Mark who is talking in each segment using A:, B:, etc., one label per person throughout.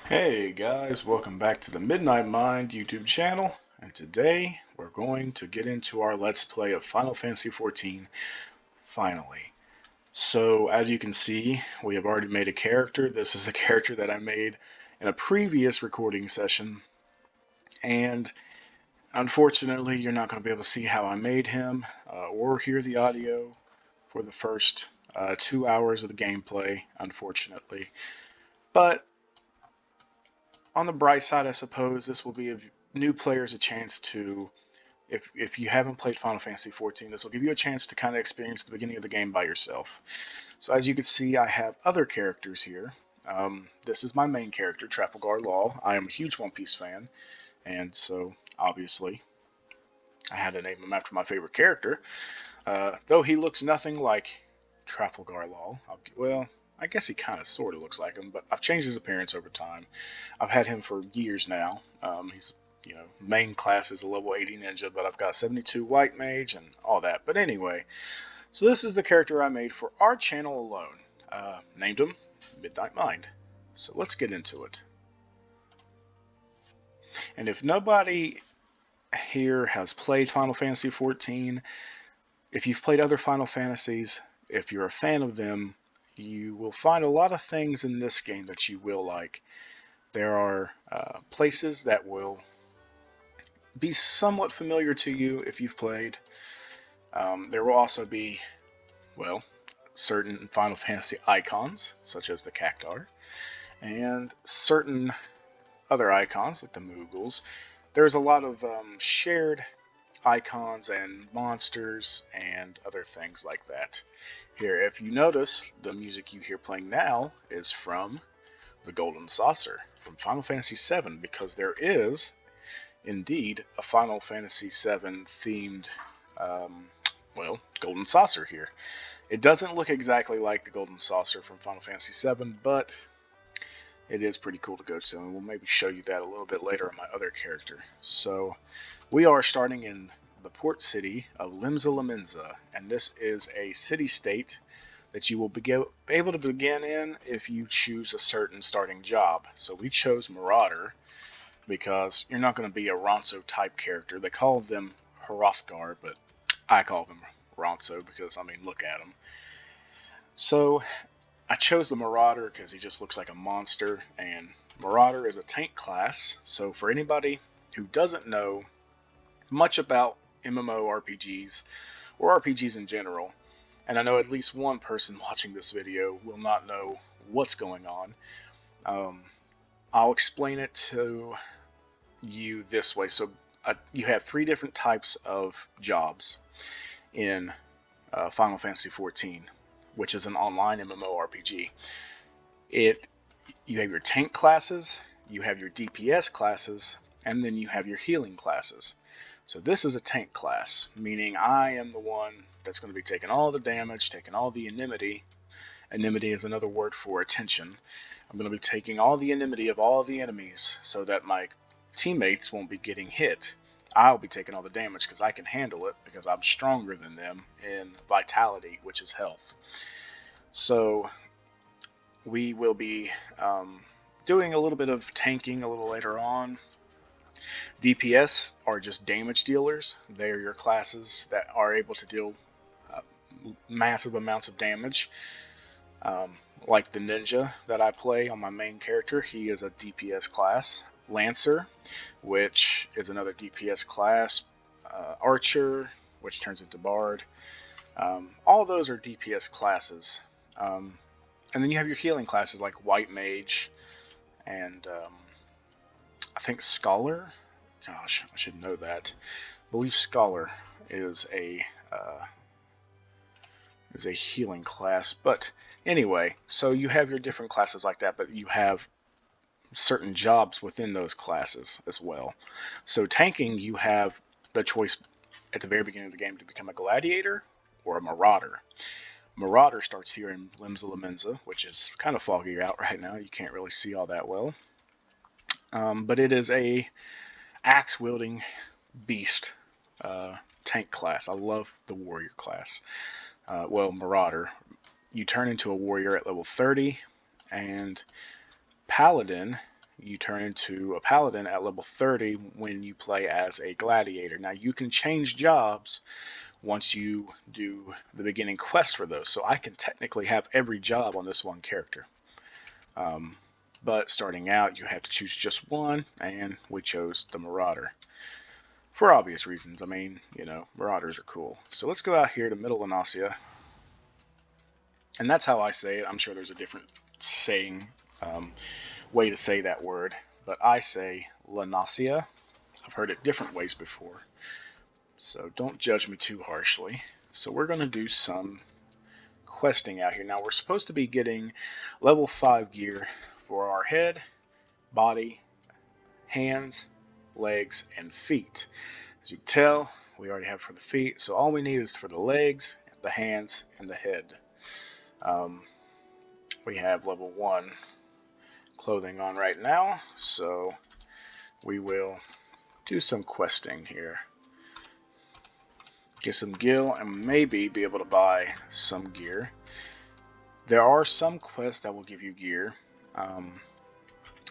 A: Hey guys, welcome back to the Midnight Mind YouTube channel, and today we're going to get into our Let's Play of Final Fantasy XIV, finally. So, as you can see, we have already made a character. This is a character that I made in a previous recording session, and unfortunately you're not going to be able to see how I made him, or hear the audio for the first 2 hours of the gameplay, unfortunately. But on the bright side, I suppose this will give new players a chance to, if you haven't played Final Fantasy XIV, this will give you a chance to kind of experience the beginning of the game by yourself. So as you can see, I have other characters here. This is my main character, Trafalgar Law. I am a huge One Piece fan, and so obviously I had to name him after my favorite character. Though he looks nothing like Trafalgar Law. Well, I guess he kind of sort of looks like him, but I've changed his appearance over time. I've had him for years now. He's, main class is a level 80 ninja, but I've got 72 white mage and all that. But anyway, so this is the character I made for our channel alone. Named him Midnight Mind. So let's get into it. And if nobody here has played Final Fantasy XIV, if you've played other Final Fantasies, if you're a fan of them, you will find a lot of things in this game that you will like. There are places that will be somewhat familiar to you if you've played. There will also be, well, certain Final Fantasy icons, such as the Cactuar, and certain other icons, like the Moogles. There's a lot of shared icons and monsters and other things like that. Here, if you notice, the music you hear playing now is from the Golden Saucer from Final Fantasy VII, because there is indeed a Final Fantasy VII themed, Golden Saucer here. It doesn't look exactly like the Golden Saucer from Final Fantasy VII, but it is pretty cool to go to, and we'll maybe show you that a little bit later on my other character. So, we are starting in the port city of Limsa, and this is a city-state that you will be able to begin in if you choose a certain starting job. So we chose Marauder because you're not going to be a Ronso type character. They call them Hrothgar, but I call them Ronso because, look at him. So I chose the Marauder because he just looks like a monster, and Marauder is a tank class. So for anybody who doesn't know much about MMORPGs or RPGs in general, and I know at least one person watching this video will not know what's going on, I'll explain it to you this way. So you have three different types of jobs in Final Fantasy XIV, which is an online MMORPG. You have your tank classes, you have your DPS classes, and then you have your healing classes. So this is a tank class, meaning I am the one that's going to be taking all the damage, taking all the enmity. Enmity is another word for attention. I'm going to be taking all the enmity of all the enemies so that my teammates won't be getting hit. I'll be taking all the damage because I can handle it, because I'm stronger than them in vitality, which is health. So we will be doing a little bit of tanking a little later on. DPS are just damage dealers. They are your classes that are able to deal massive amounts of damage. Like the ninja that I play on my main character, he is a DPS class. Lancer, which is another DPS class. Archer, which turns into Bard. All those are DPS classes. And then you have your healing classes like White Mage and I think Scholar. Gosh, I should know that. I believe Scholar is a healing class. But anyway, so you have your different classes like that, but you have certain jobs within those classes as well. So tanking, you have the choice at the very beginning of the game to become a gladiator or a marauder. Marauder starts here in Limsa, which is kind of foggy out right now. You can't really see all that well. But it is a axe-wielding beast tank class. I love the warrior class. Marauder. You turn into a warrior at level 30, and paladin you turn into a paladin at level 30 when you play as a gladiator. Now you can change jobs once you do the beginning quest for those, so I can technically have every job on this one character. But starting out, you have to choose just one, and we chose the Marauder. For obvious reasons. I mean, you know, Marauders are cool. So let's go out here to Middle Lanasia. And that's how I say it. I'm sure there's a different saying, way to say that word. But I say Lanasia. I've heard it different ways before. So don't judge me too harshly. So we're going to do some questing out here. Now we're supposed to be getting level 5 gear for our head, body, hands, legs, and feet. As you can tell, we already have for the feet, so all we need is for the legs, the hands, and the head. We have level 1 clothing on right now, so we will do some questing here. Get some gil and maybe be able to buy some gear. There are some quests that will give you gear.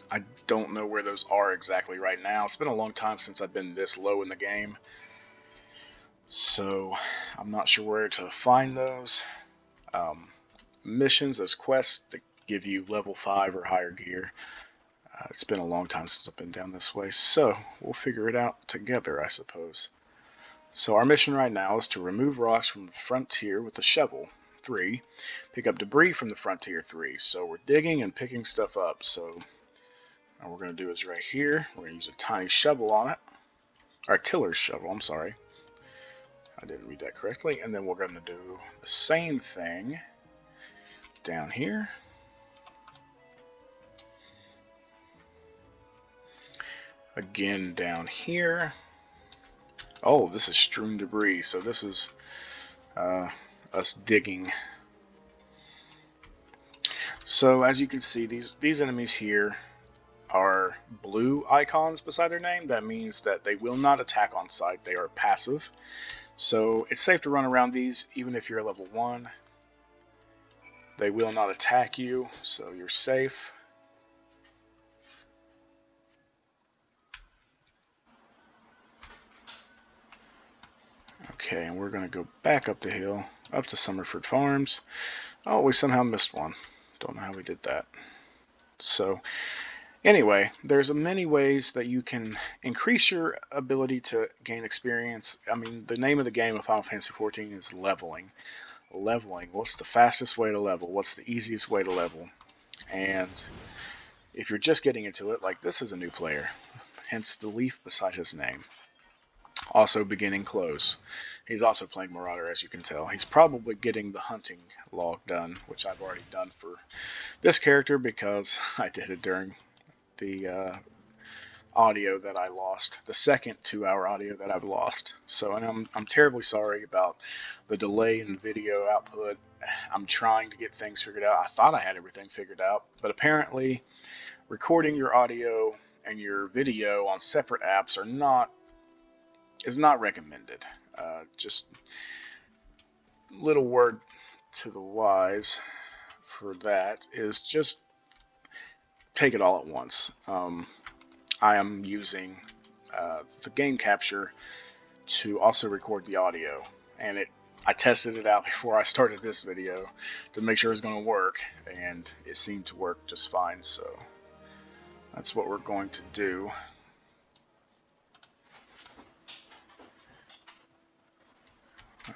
A: I don't know where those are exactly right now. It's been a long time since I've been this low in the game, so I'm not sure where to find those. Missions, those quests that give you level 5 or higher gear. It's been a long time since I've been down this way, so we'll figure it out together, I suppose. So our mission right now is to remove rocks from the frontier with a shovel, 3. Pick up debris from the frontier, 3. So we're digging and picking stuff up. So what we're going to do is right here, we're going to use a tiny shovel on it. Or tiller's shovel, I'm sorry. I didn't read that correctly. And then we're going to do the same thing down here. Again down here. Oh, this is strewn debris, so this is us digging. So as you can see, these enemies here are blue icons beside their name. That means that they will not attack on sight. They are passive. So it's safe to run around these even if you're level 1. They will not attack you, so you're safe. Okay, and we're going to go back up the hill, up to Summerford Farms. Oh, we somehow missed one. Don't know how we did that. So, anyway, there's many ways that you can increase your ability to gain experience. I mean, the name of the game of Final Fantasy XIV is leveling. Leveling. What's the fastest way to level? What's the easiest way to level? And if you're just getting into it, like this is a new player, hence the leaf beside his name. Also beginning close. He's also playing Marauder, as you can tell. He's probably getting the hunting log done, which I've already done for this character because I did it during the audio that I lost, the second 2-hour audio that I've lost. So, and I'm terribly sorry about the delay in video output. I'm trying to get things figured out. I thought I had everything figured out, but apparently recording your audio and your video on separate apps is not recommended. Just little word to the wise for that is just take it all at once. I am using the game capture to also record the audio, and I tested it out before I started this video to make sure it was going to work, and it seemed to work just fine, so that's what we're going to do.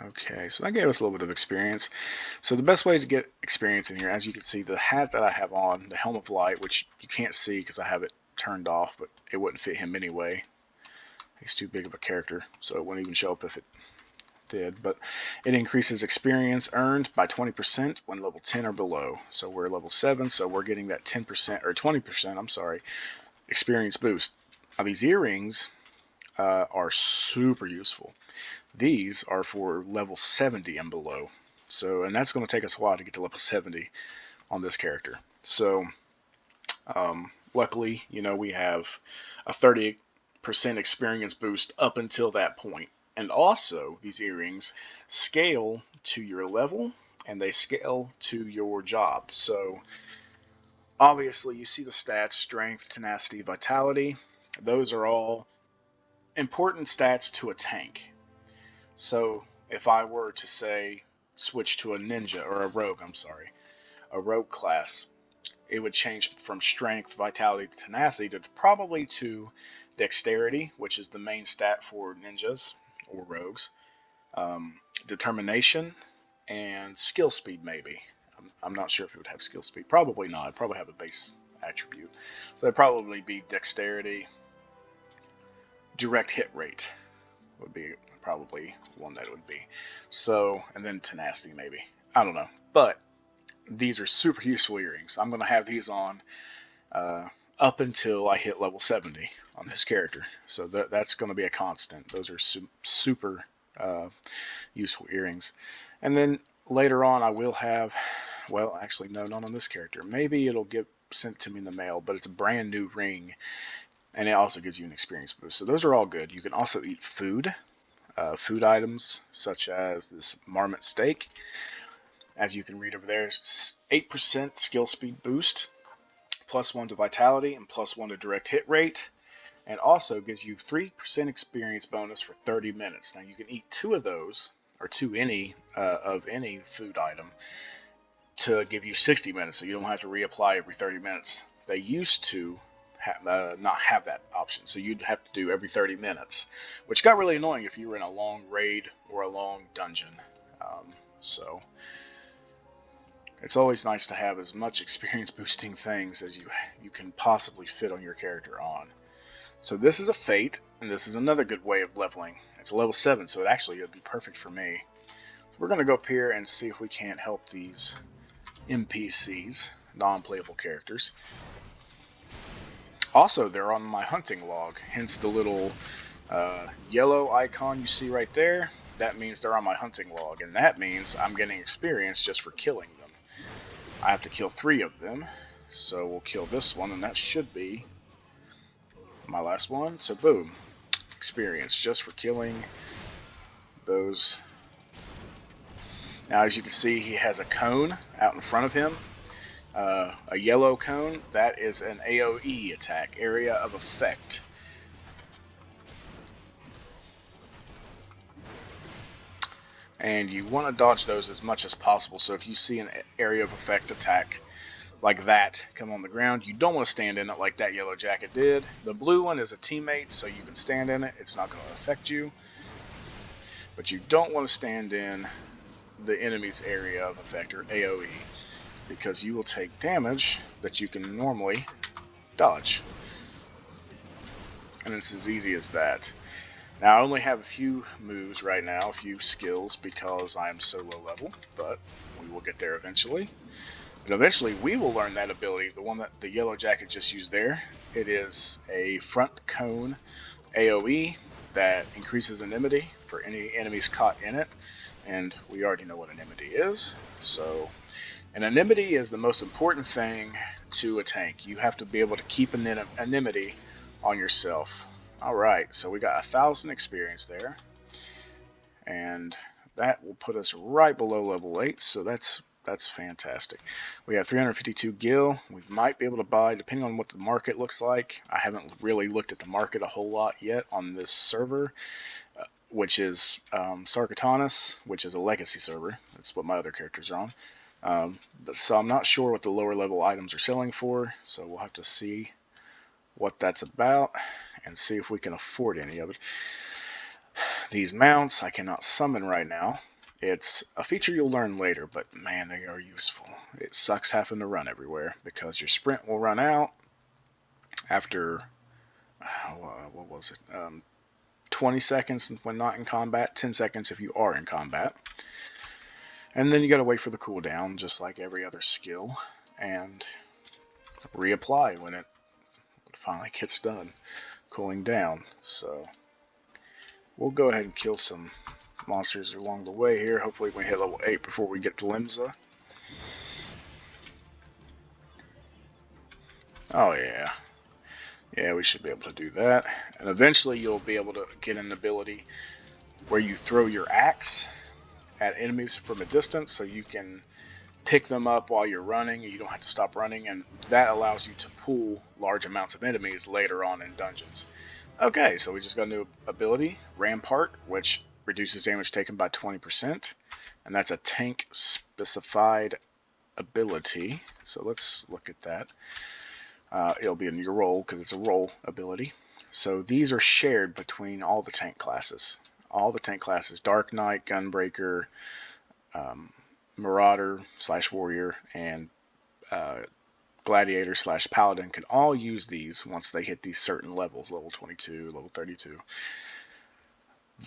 A: Okay, so that gave us a little bit of experience. So the best way to get experience in here, as you can see, the hat that I have on, the Helm of Light, which you can't see because I have it turned off, but it wouldn't fit him anyway. He's too big of a character, so it wouldn't even show up if it did. But it increases experience earned by 20% when level 10 or below. So we're level 7, so we're getting that 10% or 20%, I'm sorry, experience boost. Now these earrings are super useful. These are for level 70 and below. So, and that's going to take us a while to get to level 70 on this character. So, luckily, you know, we have a 30% experience boost up until that point. And also, these earrings scale to your level and they scale to your job. So, Obviously, you see the stats: strength, tenacity, vitality. Those are all important stats to a tank. So if I were to say switch to a ninja or a rogue, a rogue class, it would change from strength, vitality, tenacity to probably to dexterity, which is the main stat for ninjas or rogues, determination, and skill speed maybe. I'm not sure if it would have skill speed. Probably not. It'd probably have a base attribute. So it'd probably be dexterity. Direct hit rate would be probably one that it would be. So, and then tenacity maybe. I don't know. But these are super useful earrings. I'm going to have these on up until I hit level 70 on this character. So that's going to be a constant. Those are super useful earrings. And then later on I will have, well, actually no, not on this character. Maybe it'll get sent to me in the mail, but it's a brand new ring, and it also gives you an experience boost. So those are all good. You can also eat food, food items such as this marmot steak. As you can read over there, 8% skill speed boost, +1 to vitality, and +1 to direct hit rate. And also gives you 3% experience bonus for 30 minutes. Now you can eat 2 of those, or 2 of any food item, to give you 60 minutes, so you don't have to reapply every 30 minutes. They used to not have that option, so you'd have to do every 30 minutes, which got really annoying if you were in a long raid or a long dungeon. So it's always nice to have as much experience boosting things as you can possibly fit on your character on. So this is a Fate, and this is another good way of leveling. It's a level 7, so it would be perfect for me. So we're going to go up here and see if we can't help these NPCs, non-playable characters. Also, they're on my hunting log, hence the little yellow icon you see right there. That means they're on my hunting log, and that means I'm getting experience just for killing them. I have to kill 3 of them, so we'll kill this one, and that should be my last one. So boom, experience just for killing those. Now as you can see, he has a cone out in front of him, a yellow cone. That is an AoE attack, area of effect. And you want to dodge those as much as possible. So if you see an area of effect attack like that come on the ground, you don't want to stand in it like that yellow jacket did. The blue one is a teammate, so you can stand in it. It's not going to affect you. But you don't want to stand in the enemy's area of effect, or AoE, because you will take damage that you can normally dodge. And it's as easy as that. Now I only have a few moves right now, a few skills, because I am so low level, but we will get there eventually. And eventually we will learn that ability, the one that the yellow jacket just used there. It is a front cone AoE that increases enmity for any enemies caught in it, and we already know what enmity is. So an enmity is the most important thing to a tank. You have to be able to keep an enmity on yourself. Alright, so we got 1,000 experience there, and that will put us right below level 8, so that's fantastic. We have 352 gil. We might be able to buy, depending on what the market looks like. I haven't really looked at the market a whole lot yet on this server, which is Sarkatanis, which is a legacy server. That's what my other characters are on. So I'm not sure what the lower level items are selling for, so we'll have to see what that's about and see if we can afford any of it. These mounts I cannot summon right now. It's a feature you'll learn later, but man, they are useful. It sucks having to run everywhere because your sprint will run out after, what was it, 20 seconds when not in combat, 10 seconds if you are in combat. And then you gotta wait for the cooldown, just like every other skill, and reapply when it finally gets done cooling down. So we'll go ahead and kill some monsters along the way here. Hopefully we hit level 8 before we get to Limsa. Oh yeah. Yeah, we should be able to do that. And eventually you'll be able to get an ability where you throw your axe at enemies from a distance, so you can pick them up while you're running. You don't have to stop running, and that allows you to pull large amounts of enemies later on in dungeons. Okay, so we just got a new ability, Rampart, which reduces damage taken by 20%, and that's a tank specified ability. So let's look at that. It'll be in your roll because it's a roll ability. So these are shared between all the tank classes. All the tank classes, Dark Knight, Gunbreaker, Marauder / Warrior, and Gladiator / Paladin can all use these once they hit these certain levels, level 22, level 32.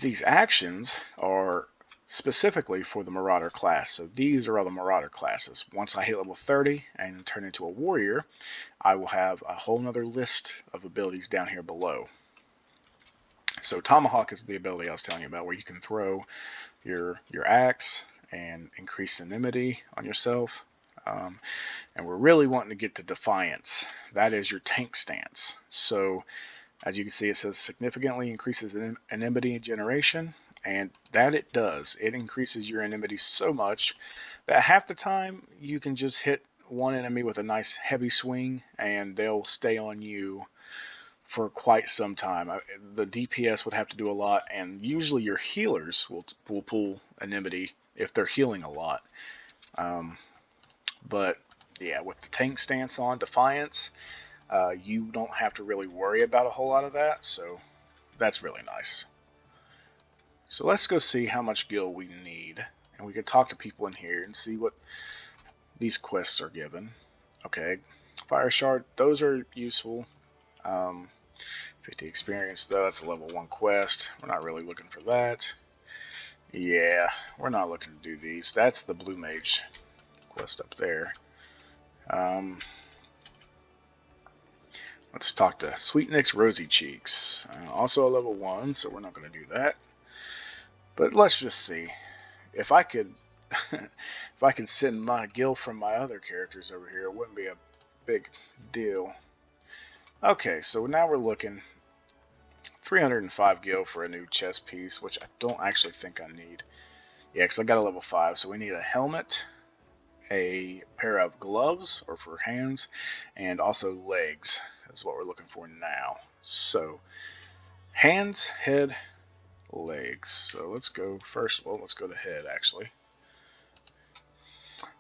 A: These actions are specifically for the Marauder class. So these are all the Marauder classes. Once I hit level 30 and turn into a Warrior, I will have a whole nother list of abilities down here below. So Tomahawk is the ability I was telling you about, where you can throw your axe and increase enmity on yourself. And we're really wanting to get to Defiance. That is your tank stance. So as you can see, it says significantly increases enmity generation, and that it does. It increases your enmity so much that half the time you can just hit one enemy with a nice heavy swing and they'll stay on you for quite some time. The DPS would have to do a lot, and usually your healers will pull enmity if they're healing a lot. But yeah, with the tank stance on Defiance, you don't have to really worry about a whole lot of that, so that's really nice. So let's go see how much gil we need, and we can talk to people in here and see what these quests are given. Okay, Fire Shard, those are useful. 50 experience though, that's a level 1 quest. We're not really looking for that. Yeah, we're not looking to do these. That's the Blue Mage quest up there. Let's talk to Sweet Nick's Rosy Cheeks. Also a level 1, so we're not going to do that. But let's just see. If I could if I could send my gil from my other characters over here, it wouldn't be a big deal. Okay, so now we're looking 305 gil for a new chest piece, which I don't actually think I need. Yeah, because I got a level 5, so we need a helmet, a pair of gloves, or for hands, and also legs is what we're looking for now. So, hands, head, legs. So let's go first. Well, let's go to head actually.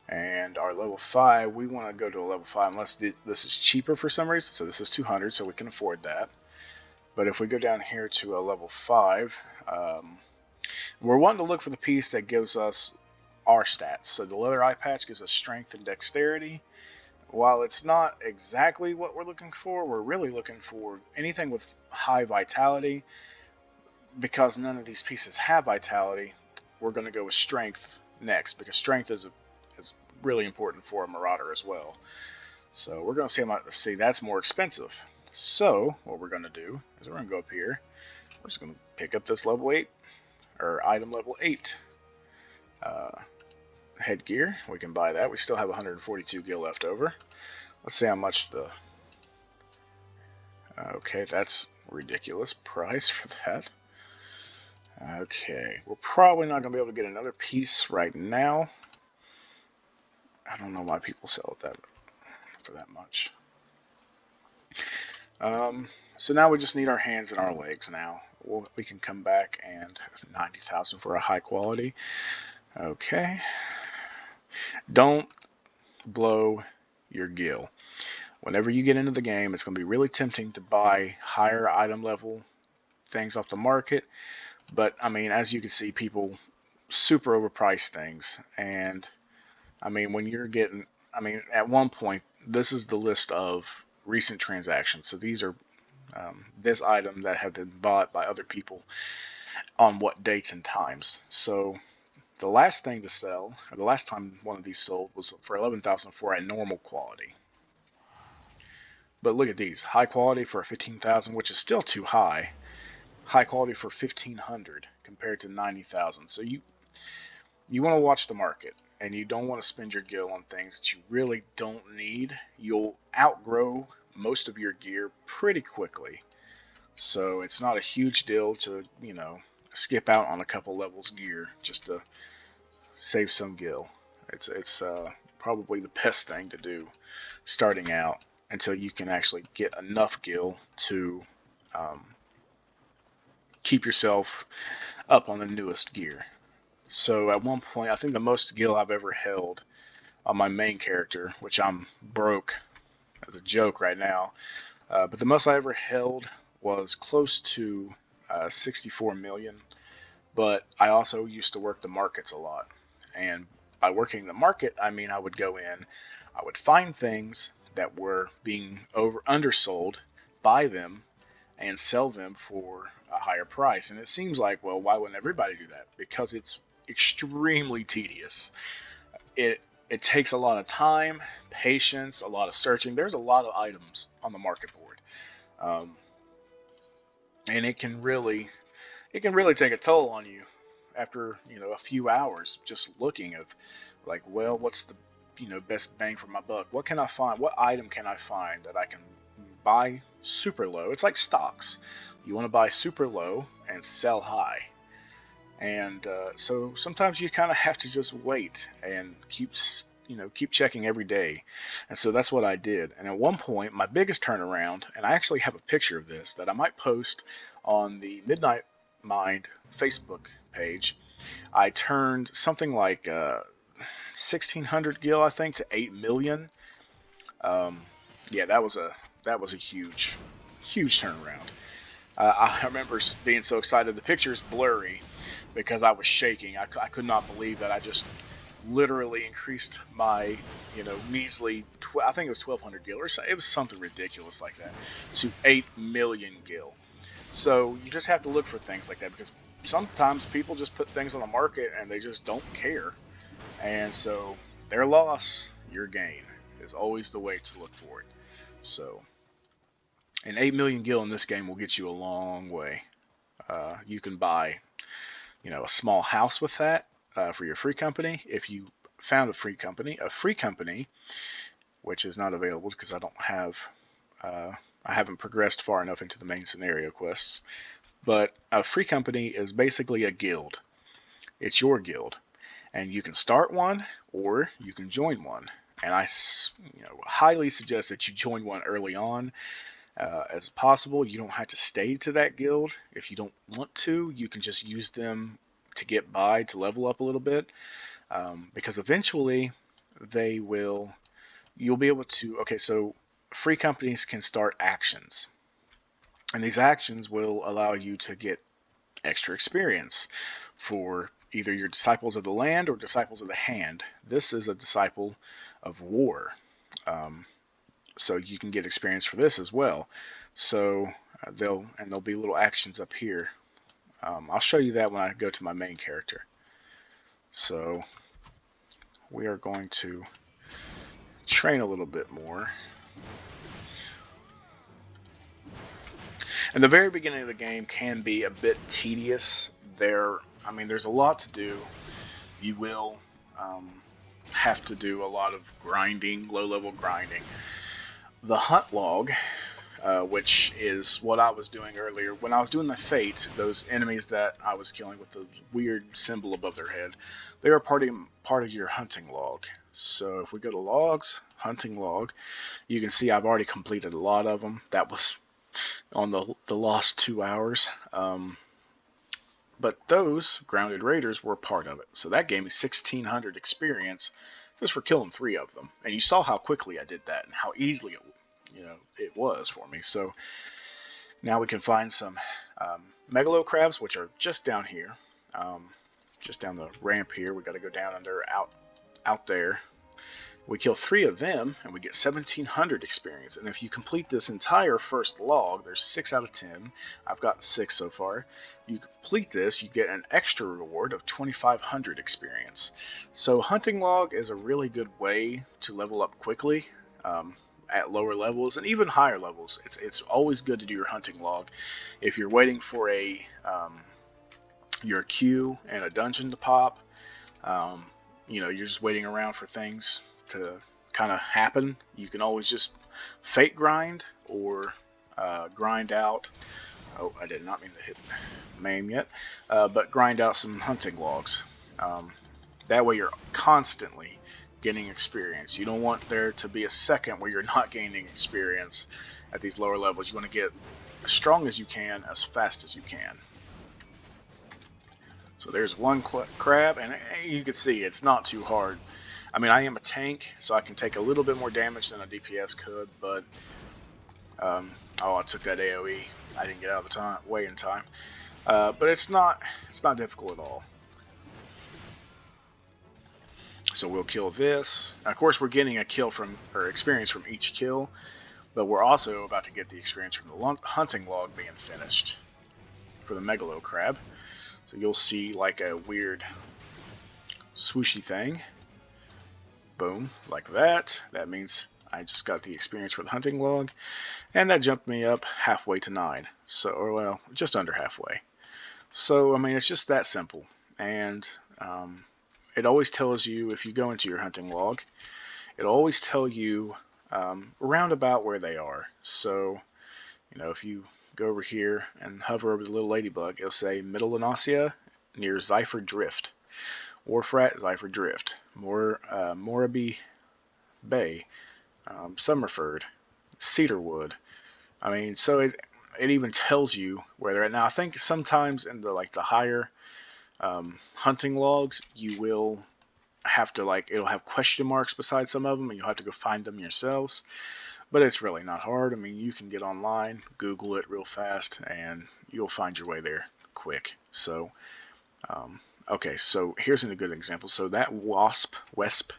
A: And our level 5, we want to go to a level 5 unless this is cheaper for some reason. So this is 200, so we can afford that. But if we go down here to a level 5, we're wanting to look for the piece that gives us our stats. So the leather eye patch gives us strength and dexterity. While it's not exactly what we're looking for, we're really looking for anything with high vitality. Because none of these pieces have vitality, we're going to go with strength next, because strength is really important for a Marauder as well. So we're going to see that's more expensive. So what we're going to do is we're going to go up here. We're just going to pick up this level 8, or item level 8 headgear. We can buy that. We still have 142 gil left over. Let's see how much the... Okay, that's ridiculous price for that. Okay, we're probably not going to be able to get another piece right now. I don't know why people sell that for that much. So now we just need our hands and our legs now. We can come back and 90,000 for a high quality. Okay. Don't blow your gil. Whenever you get into the game, it's going to be really tempting to buy higher item level things off the market. But, I mean, as you can see, people super overprice things. And, I mean, when you're getting... I mean, at one point, this is the list of recent transactions. So these are this item that have been bought by other people on what dates and times. So the last thing to sell, or the last time one of these sold, was for 11,000 for a normal quality. But look at these. High quality for 15,000, which is still too high. High quality for 1,500 compared to 90,000. So you want to watch the market, and you don't want to spend your gil on things that you really don't need. You'll outgrow most of your gear pretty quickly. So it's not a huge deal to, you know, skip out on a couple levels gear just to save some gil. It's probably the best thing to do starting out until you can actually get enough gil to keep yourself up on the newest gear. So at one point, I think the most gil I've ever held on my main character, which I'm broke as a joke right now, but the most I ever held was close to 64 million. But I also used to work the markets a lot. And by working the market, I mean I would go in, I would find things that were being undersold, buy them, and sell them for a higher price. And it seems like, well, why wouldn't everybody do that? Because it's extremely tedious. It takes a lot of time, patience, a lot of searching. There's a lot of items on the market board, and it can really take a toll on you after a few hours just looking of like, well, what's the best bang for my buck? What can I find? What item can I find that I can buy super low? It's like stocks. You want to buy super low and sell high. And so sometimes you kind of have to just wait and keep checking every day. And so that's what I did. And at one point, my biggest turnaround, and I actually have a picture of this that I might post on the MidKnight Mind Facebook page. I turned something like 1,600 gil, I think, to 8 million. Yeah, that was a huge turnaround. I remember being so excited. The picture's blurry because I was shaking. I could not believe that I just literally increased my, measly, I think it was 1,200 gil, or it was something ridiculous like that, to 8 million gil. So you just have to look for things like that, because sometimes people just put things on the market and they just don't care. And so their loss, your gain, is always the way to look for it. So an 8 million gil in this game will get you a long way. You can buy, a small house with that for your free company. If you found a free company, which is not available because I haven't progressed far enough into the main scenario quests. But a free company is basically a guild. It's your guild, and you can start one or you can join one. And I, highly suggest that you join one early on. As possible. You don't have to stay to that guild. If you don't want to, you can just use them to get by, to level up a little bit, because eventually you'll be able to, okay, so free companies can start actions, and these actions will allow you to get extra experience for either your disciples of the land or disciples of the hand. This is a disciple of war. So you can get experience for this as well. So there'll be little actions up here. I'll show you that when I go to my main character. So we are going to train a little bit more. And the very beginning of the game can be a bit tedious. There's a lot to do. You will have to do a lot of grinding, low-level grinding. The hunt log, which is what I was doing earlier. When I was doing the Fate, those enemies that I was killing with the weird symbol above their head, they are part of your hunting log. So if we go to logs, hunting log, you can see I've already completed a lot of them. That was on the lost 2 hours. But those grounded raiders were part of it. So that gave me 1,600 experience just for killing 3 of them. And you saw how quickly I did that and how easily it was for me. So now we can find some megalo crabs, which are just down here, just down the ramp here. We got to go down and they're out there. We kill 3 of them and we get 1,700 experience. And if you complete this entire first log, there's 6 out of 10. I've got 6 so far. You complete this, you get an extra reward of 2,500 experience. So hunting log is a really good way to level up quickly at lower levels and even higher levels. It's always good to do your hunting log. If you're waiting for your queue and a dungeon to pop, you're just waiting around for things to kind of happen, you can always just fate grind or grind out. Oh, I did not mean to hit maim yet, but grind out some hunting logs. That way you're constantly gaining experience. You don't want there to be a second where you're not gaining experience at these lower levels. You want to get as strong as you can, as fast as you can. So there's one crab, and you can see it's not too hard. I mean, I am a tank, so I can take a little bit more damage than a DPS could, but oh, I took that AoE. I didn't get out of the way in time. But it's not difficult at all. So we'll kill this. Of course, we're getting a kill from, or experience from each kill, but we're also about to get the experience from the hunting log being finished for the Megalo crab. So you'll see like a weird swooshy thing. Boom, like that. That means I just got the experience for the hunting log, and that jumped me up halfway to 9. So, or well, just under halfway. So, I mean, it's just that simple. And it always tells you, if you go into your hunting log, it'll always tell you around about where they are. So, you know, if you go over here and hover over the little ladybug, it'll say Middle Lanasia near Zypher Drift, Wharfrat, Zypher Drift, Moraby Bay, Summerford, Cedarwood. I mean, so it even tells you where they're at. Now, I think sometimes in the higher hunting logs, you will have to it'll have question marks beside some of them, and you'll have to go find them yourselves. But it's really not hard. I mean, you can get online, Google it real fast, and you'll find your way there quick. So, okay, so here's a good example. So that Wespe,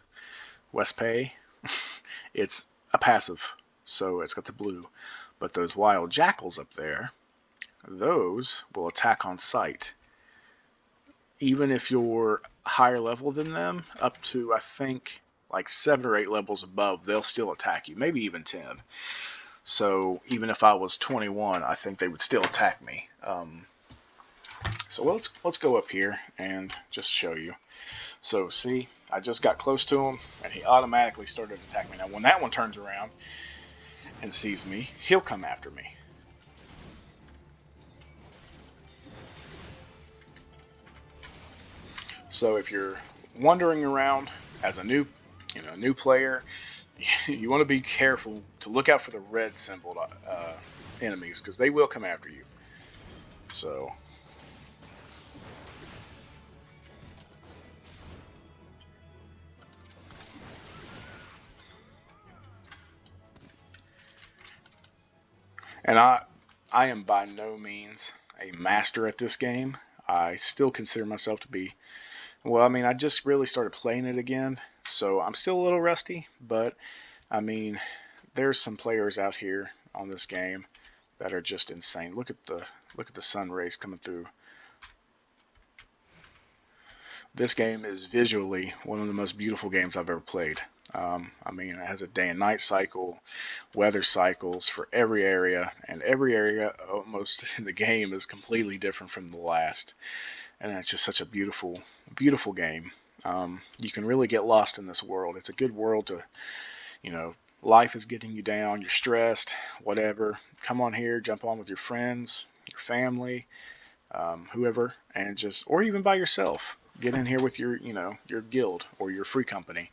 A: it's a passive, so it's got the blue. But those wild jackals up there, those will attack on sight. Even if you're higher level than them, up to, I think, like 7 or 8 levels above, they'll still attack you, maybe even 10. So even if I was 21, I think they would still attack me. So let's go up here and just show you. So see, I just got close to him, and he automatically started attacking me. Now when that one turns around and sees me, he'll come after me. So if you're wandering around as a new player, you want to be careful to look out for the red symboled enemies, because they will come after you. So and I am by no means a master at this game. I still consider myself to be, well, I mean, I just really started playing it again, so I'm still a little rusty, but I mean, there's some players out here on this game that are just insane. Look at the sun rays coming through. This game is visually one of the most beautiful games I've ever played. I mean, it has a day and night cycle, weather cycles for every area, and every area almost in the game is completely different from the last. And it's just such a beautiful, beautiful game. You can really get lost in this world. It's a good world to, life is getting you down, you're stressed, whatever. Come on here, jump on with your friends, your family, whoever, and or even by yourself. Get in here with your guild or your free company,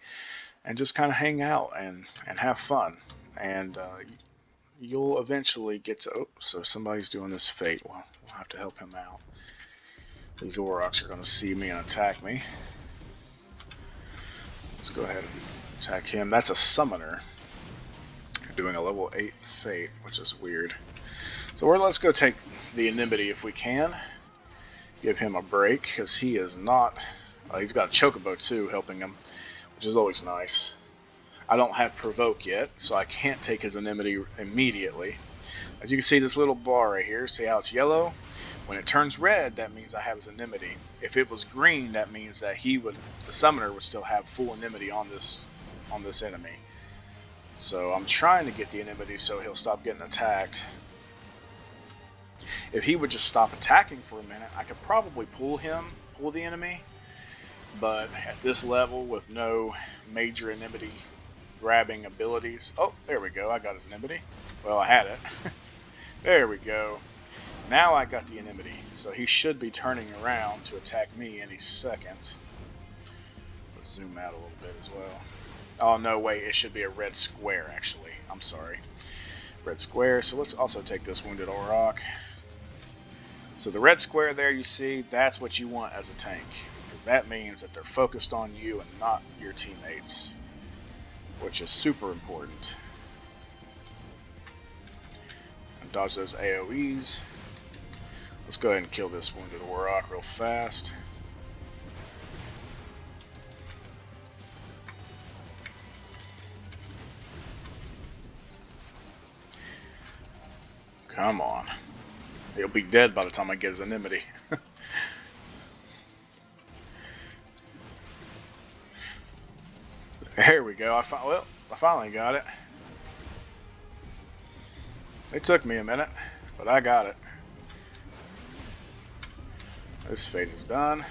A: and just kind of hang out and have fun. And you'll eventually get to, oh, so somebody's doing this fate. Well, we'll have to help him out. These Aurochs are going to see me and attack me. Let's go ahead and attack him. That's a summoner doing a level 8 fate, which is weird. So let's go take the Inimity if we can. Give him a break, because he is not... he's got a Chocobo too helping him, which is always nice. I don't have Provoke yet, so I can't take his Inimity immediately. As you can see, this little bar right here, see how it's yellow? When it turns red, that means I have his Inimity. If it was green, that means that the summoner would still have full Inimity on this enemy. So I'm trying to get the Inimity so he'll stop getting attacked. If he would just stop attacking for a minute, I could probably pull the enemy. But at this level, with no major Inimity grabbing abilities... Oh, there we go, I got his Inimity. Well, I had it. There we go. Now I got the Inimity, so he should be turning around to attack me any second. Let's zoom out a little bit as well. Oh no, wait, it should be a red square actually. I'm sorry. Red square. So let's also take this wounded Auroch. So the red square there you see, that's what you want as a tank. Because that means that they're focused on you and not your teammates. Which is super important. And dodge those AoEs. Let's go ahead and kill this wounded Auroch real fast. Come on. He'll be dead by the time I get his anonymity. There we go. I finally got it. It took me a minute, but I got it. This fate is done.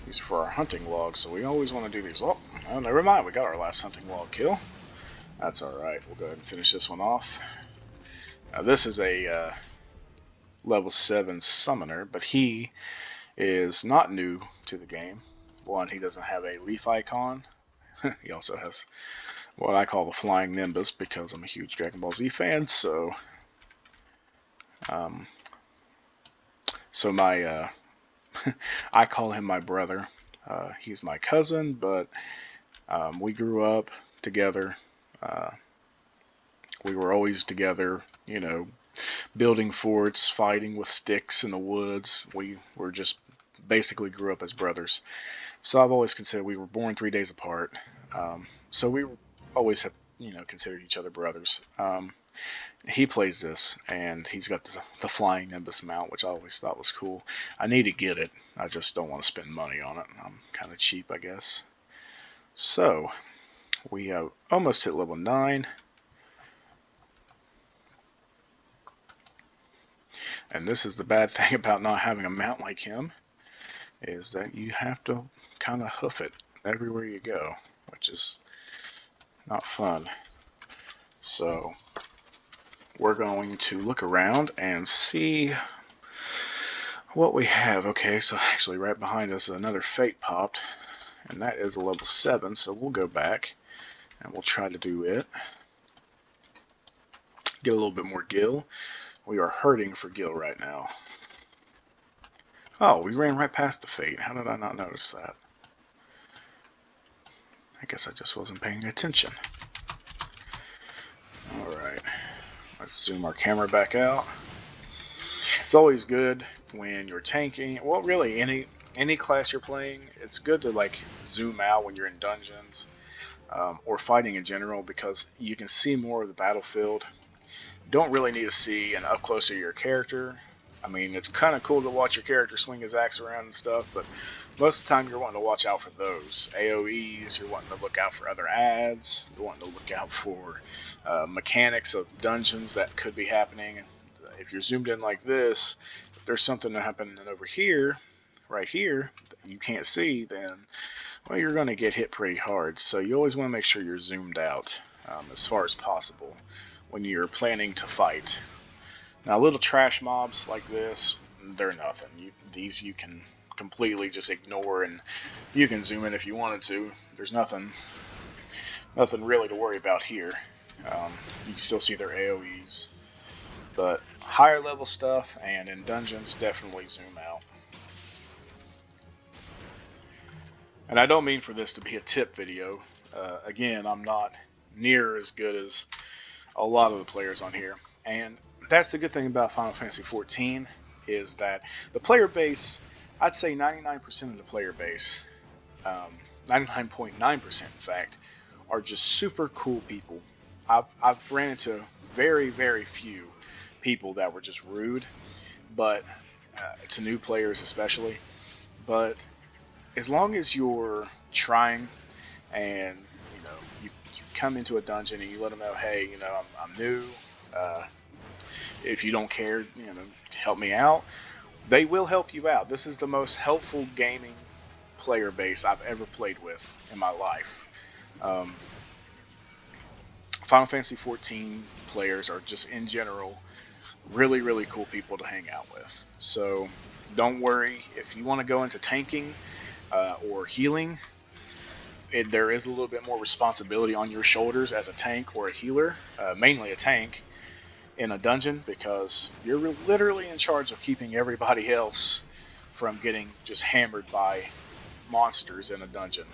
A: These are for our hunting logs, so we always want to do these. Oh, never mind. We got our last hunting log kill. That's alright. We'll go ahead and finish this one off. Now, this is a level 7 summoner, but he is not new to the game. One, he doesn't have a leaf icon. He also has what I call the flying nimbus because I'm a huge Dragon Ball Z fan. So my I call him my brother. He's my cousin, but we grew up together. We were always together, you know, building forts, fighting with sticks in the woods. We were just basically grew up as brothers. So I've always considered we were born 3 days apart. So we always have, you know, considered each other brothers. He plays this, and he's got the flying nimbus mount, which I always thought was cool. I need to get it. I just don't want to spend money on it. I'm kind of cheap, I guess. So we have almost hit level 9. And this is the bad thing about not having a mount like him, is that you have to kind of hoof it everywhere you go, which is not fun. So we're going to look around and see what we have. Okay, so actually right behind us another fate popped, and that is a level 7, so we'll go back and we'll try to do it. Get a little bit more gil. We are hurting for gil right now. Oh, we ran right past the fate. How did I not notice that? I guess I just wasn't paying attention. Alright, let's zoom our camera back out. It's always good when you're tanking, well really any class you're playing, it's good to like zoom out when you're in dungeons or fighting in general because you can see more of the battlefield. You don't really need to see an up close of your character. I mean, it's kind of cool to watch your character swing his axe around and stuff, but most of the time you're wanting to watch out for those AoEs, you're wanting to look out for other ads, you're wanting to look out for mechanics of dungeons that could be happening. If you're zoomed in like this, if there's something happening over here, right here, that you can't see, then, well, you're going to get hit pretty hard. So you always want to make sure you're zoomed out as far as possible when you're planning to fight. Now, little trash mobs like this, they're nothing. These you can completely just ignore, and you can zoom in if you wanted to. There's nothing really to worry about here. You can still see their AoEs. But higher level stuff and in dungeons, definitely zoom out. And I don't mean for this to be a tip video. Again, I'm not near as good as a lot of the players on here. And that's the good thing about Final Fantasy XIV is that the player base, I'd say 99% of the player base, 99.9% in fact, are just super cool people. I've ran into very, very few people that were just rude, but to new players especially. But as long as you're trying and you come into a dungeon and you let them know, hey, I'm new. If you don't care, help me out. They will help you out. This is the most helpful gaming player base I've ever played with in my life. Final Fantasy XIV players are just in general really, really cool people to hang out with. So don't worry if you want to go into tanking or healing. There is a little bit more responsibility on your shoulders as a tank or a healer, mainly a tank in a dungeon, because you're literally in charge of keeping everybody else from getting just hammered by monsters in a dungeon.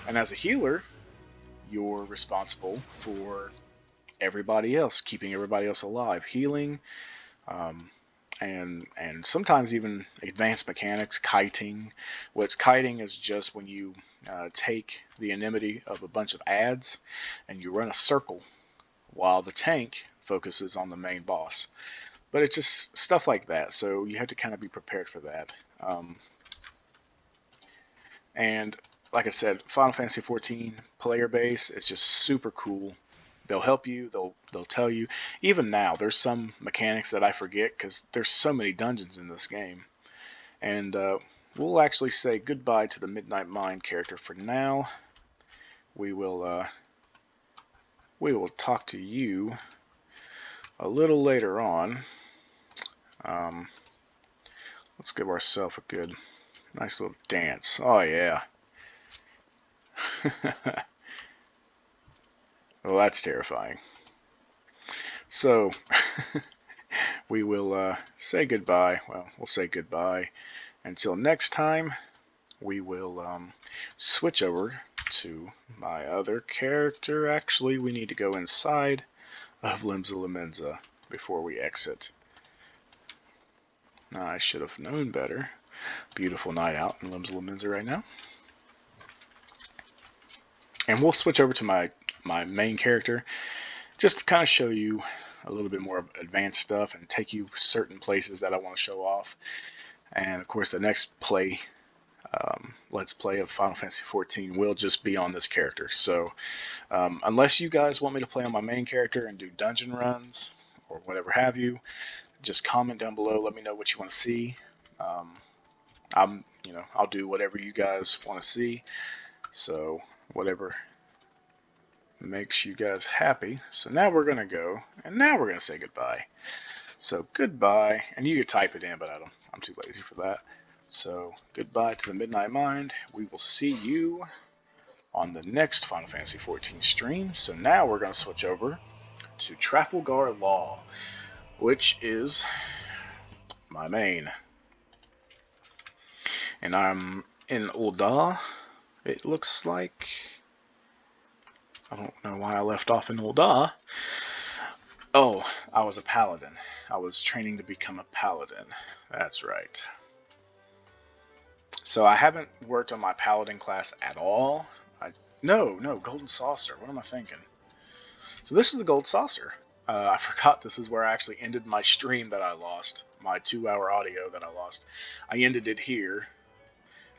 A: And as a healer, you're responsible for everybody else, keeping everybody else alive, healing, um, and sometimes even advanced mechanics, kiting. What's kiting is just when you take the enmity of a bunch of adds and you run a circle while the tank focuses on the main boss. But it's just stuff like that, so you have to kind of be prepared for that. And like I said, Final Fantasy 14 player base is just super cool. They'll help you. They'll tell you. Even now, there's some mechanics that I forget because there's so many dungeons in this game. And we'll actually say goodbye to the MidKnight Mind character for now. We will talk to you a little later on. Let's give ourselves a good, nice little dance. Oh yeah. Well, that's terrifying. So we will say goodbye. Well, we'll say goodbye until next time. We will switch over to my other character. Actually, we need to go inside of Limsa Lominsa before we exit. I should have known better. Beautiful night out in Limsa Lominsa right now. And we'll switch over to my main character just to kind of show you a little bit more advanced stuff and take you certain places that I want to show off. And of course, the next Let's Play of Final Fantasy XIV will just be on this character. So unless you guys want me to play on my main character and do dungeon runs or whatever have you, just comment down below. Let me know what you want to see. I'll do whatever you guys want to see. So whatever makes you guys happy. So now we're gonna go, and now we're gonna say goodbye. So goodbye, and you could type it in, but I'm too lazy for that. So goodbye to the MidKnight Mind. We will see you on the next Final Fantasy XIV stream. So now we're gonna switch over to Trafalgar Law, which is my main. And I'm in Ul'dah, it looks like. I don't know why I left off in Ul'dah. Oh, I was a paladin. I was training to become a paladin. That's right. So I haven't worked on my paladin class at all. No, Golden Saucer. What am I thinking? So this is the Gold Saucer. I forgot this is where I actually ended my stream that I lost. My 2-hour audio that I lost. I ended it here,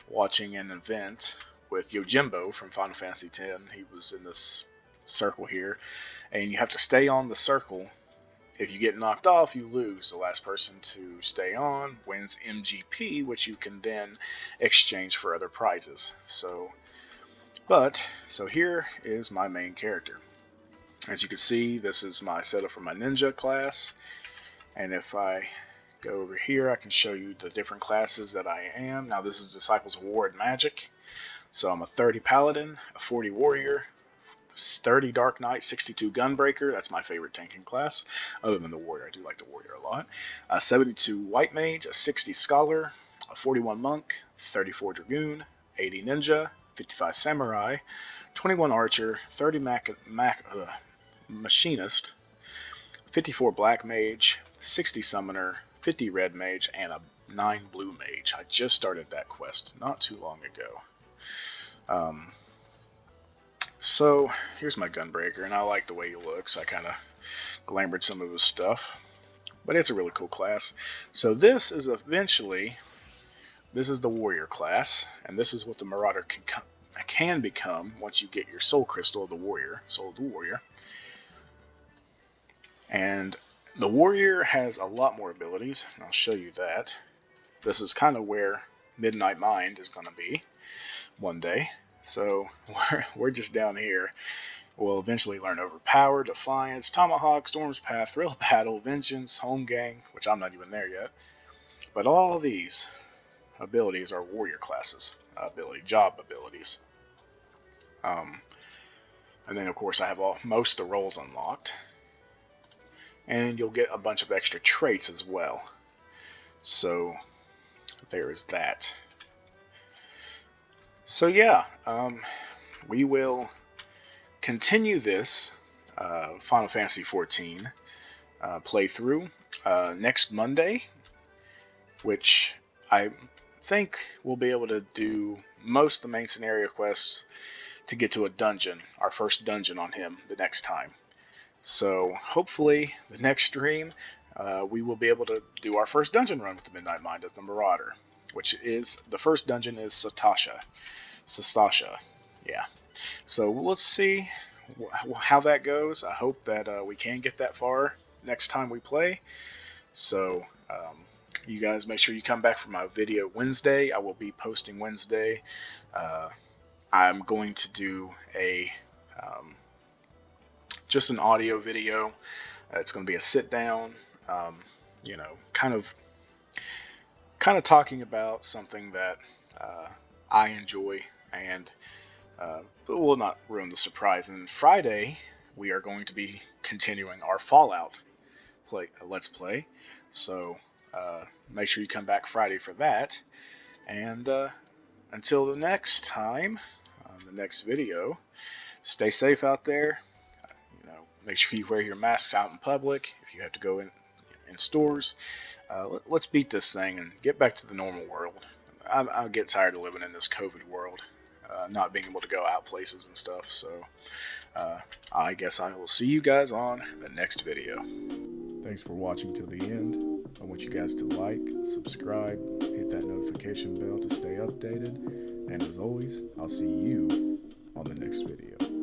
A: watching an event with Yojimbo from Final Fantasy X. He was in this circle here, and you have to stay on the circle. If you get knocked off, you lose. The last person to stay on wins MGP, which you can then exchange for other prizes. So here is my main character. As you can see, this is my setup for my ninja class, and if I go over here, I can show you the different classes that I am. Now this is Disciples of War and Magic. So I'm a 30 Paladin, a 40 Warrior, 30 Dark Knight, 62 Gunbreaker. That's my favorite tanking class. Other than the Warrior, I do like the Warrior a lot. 72 White Mage, a 60 Scholar, a 41 Monk, 34 Dragoon, 80 Ninja, 55 Samurai, 21 Archer, 30 Machinist, 54 Black Mage, 60 Summoner, 50 Red Mage, and a 9 Blue Mage. I just started that quest not too long ago. So here's my Gunbreaker, and I like the way he looks. I kind of glamored some of his stuff, but it's a really cool class. So this is the Warrior class, and this is what the Marauder can become once you get your Soul Crystal of the Warrior, Soul of the Warrior. And the Warrior has a lot more abilities, and I'll show you that. This is kind of where MidKnight Mind is going to be one day. So we're just down here. We'll eventually learn Overpower, Defiance, Tomahawk, Storm's Path, Thrill Battle, Vengeance, Home Gang, which I'm not even there yet. But all of these abilities are warrior classes, job abilities. And then, of course, I have most of the roles unlocked. And you'll get a bunch of extra traits as well. So, there is that. So, yeah, we will continue this Final Fantasy XIV playthrough next Monday, which I think we'll be able to do most of the main scenario quests to get to a dungeon, our first dungeon on him the next time. So hopefully the next stream we will be able to do our first dungeon run with the Midnight Mind as the Marauder, which is, the first dungeon is Sastasha. Yeah. So let's see how that goes. I hope that we can get that far next time we play. So you guys make sure you come back for my video Wednesday. I will be posting Wednesday. I'm going to do just an audio video. It's going to be a sit down, kind of talking about something that I enjoy, and but will not ruin the surprise. And Friday we are going to be continuing our Fallout Let's Play. So make sure you come back Friday for that. And until the next time, the next video, stay safe out there. Make sure you wear your masks out in public if you have to go in stores. Let's beat this thing and get back to the normal world. I get tired of living in this COVID world, not being able to go out places and stuff. So I guess I will see you guys on the next video. Thanks for watching till the end. I want you guys to like, subscribe, hit that notification bell to stay updated. And as always, I'll see you on the next video.